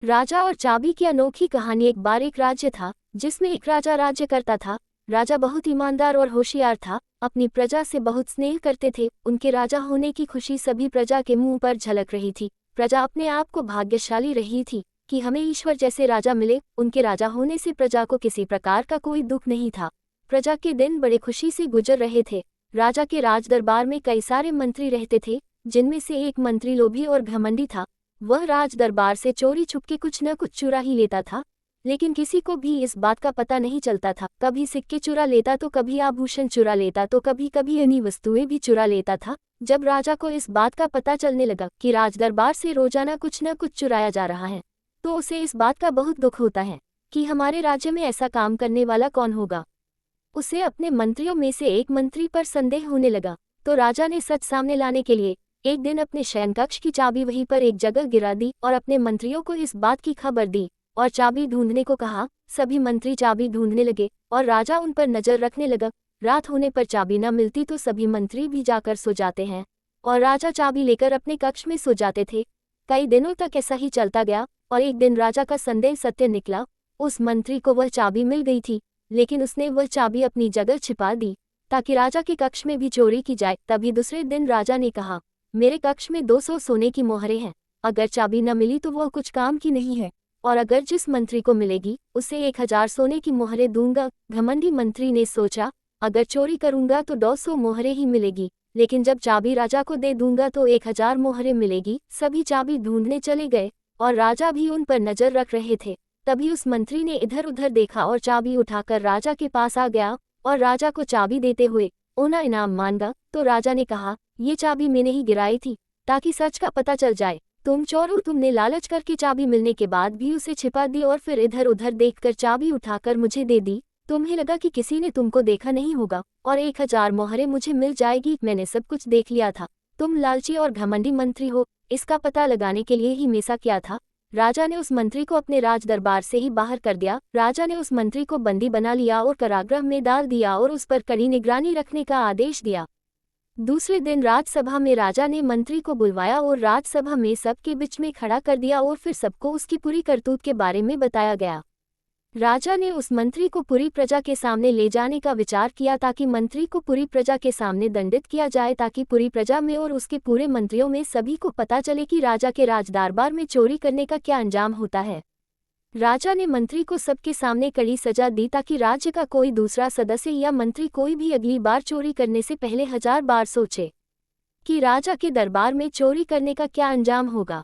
राजा और चाबी की अनोखी कहानी। एक बार एक राज्य था जिसमें एक राजा राज्य करता था। राजा बहुत ईमानदार और होशियार था, अपनी प्रजा से बहुत स्नेह करते थे। उनके राजा होने की खुशी सभी प्रजा के मुंह पर झलक रही थी। प्रजा अपने आप को भाग्यशाली रही थी कि हमें ईश्वर जैसे राजा मिले। उनके राजा होने से प्रजा को किसी प्रकार का कोई दुख नहीं था। प्रजा के दिन बड़े खुशी से गुजर रहे थे। राजा के राज दरबार में कई सारे मंत्री रहते थे, जिनमें से एक मंत्री लोभी और घमंडी था। वह राज दरबार से चोरी छुपके कुछ न कुछ चुरा ही लेता था, लेकिन किसी को भी इस बात का पता नहीं चलता था। कभी सिक्के चुरा लेता तो कभी आभूषण चुरा लेता तो कभी कभी अन्य वस्तुएं भी चुरा लेता था। जब राजा को इस बात का पता चलने लगा कि राज दरबार से रोजाना कुछ न कुछ चुराया जा रहा है, तो उसे इस बात का बहुत दुख होता है कि हमारे राज्य में ऐसा काम करने वाला कौन होगा। उसे अपने मंत्रियों में से एक मंत्री पर संदेह होने लगा। तो राजा ने सच सामने लाने के लिए एक दिन अपने शयन कक्ष की चाबी वहीं पर एक जगह गिरा दी और अपने मंत्रियों को इस बात की खबर दी और चाबी ढूंढने को कहा। सभी मंत्री चाबी ढूंढने लगे और राजा उन पर नजर रखने लगा। रात होने पर चाबी न मिलती तो सभी मंत्री भी जाकर सो जाते हैं और राजा चाबी लेकर अपने कक्ष में सो जाते थे। कई दिनों तक ऐसा ही चलता गया और एक दिन राजा का संदेह सत्य निकला। उस मंत्री को वह चाबी मिल गई थी, लेकिन उसने वह चाबी अपनी जगह छिपा दी ताकि राजा के कक्ष में भी चोरी की जाए। तभी दूसरे दिन राजा ने कहा, मेरे कक्ष में 200 सोने की मोहरें हैं। अगर चाबी न मिली तो वह कुछ काम की नहीं है, और अगर जिस मंत्री को मिलेगी उसे 1000 सोने की मोहरें दूंगा। घमंडी मंत्री ने सोचा, अगर चोरी करूंगा तो 200 मोहरें ही मिलेगी, लेकिन जब चाबी राजा को दे दूंगा तो 1000 मोहरें मिलेगी। सभी चाबी ढूंढने चले गए और राजा भी उन पर नजर रख रहे थे। तभी उस मंत्री ने इधर उधर देखा और चाबी उठाकर राजा के पास आ गया और राजा को चाबी देते हुए ओना इनाम मांगा। तो राजा ने कहा, ये चाबी मैंने ही गिराई थी ताकि सच का पता चल जाए। तुम चोर हो, तुमने लालच करके चाबी मिलने के बाद भी उसे छिपा दी और फिर इधर उधर देखकर चाबी उठाकर मुझे दे दी। तुम्हें लगा कि किसी ने तुमको देखा नहीं होगा और 1000 मोहरें मुझे मिल जाएगी। मैंने सब कुछ देख लिया था। तुम लालची और घमंडी मंत्री हो, इसका पता लगाने के लिए ही मेसा किया था। राजा ने उस मंत्री को अपने राज दरबार से ही बाहर कर दिया। राजा ने उस मंत्री को बंदी बना लिया और कारागृह में डाल दिया और उस पर कड़ी निगरानी रखने का आदेश दिया। दूसरे दिन राजसभा में राजा ने मंत्री को बुलवाया और राजसभा में सबके बीच में खड़ा कर दिया और फिर सबको उसकी पूरी करतूत के बारे में बताया गया। राजा ने उस मंत्री को पूरी प्रजा के सामने ले जाने का विचार किया ताकि मंत्री को पूरी प्रजा के सामने दंडित किया जाए, ताकि पूरी प्रजा में और उसके पूरे मंत्रियों में सभी को पता चले कि राजा के राज दरबार में चोरी करने का क्या अंजाम होता है। राजा ने मंत्री को सबके सामने कड़ी सजा दी ताकि राज्य का कोई दूसरा सदस्य या मंत्री कोई भी अगली बार चोरी करने से पहले 1000 बार सोचे कि राजा के दरबार में चोरी करने का क्या अंजाम होगा।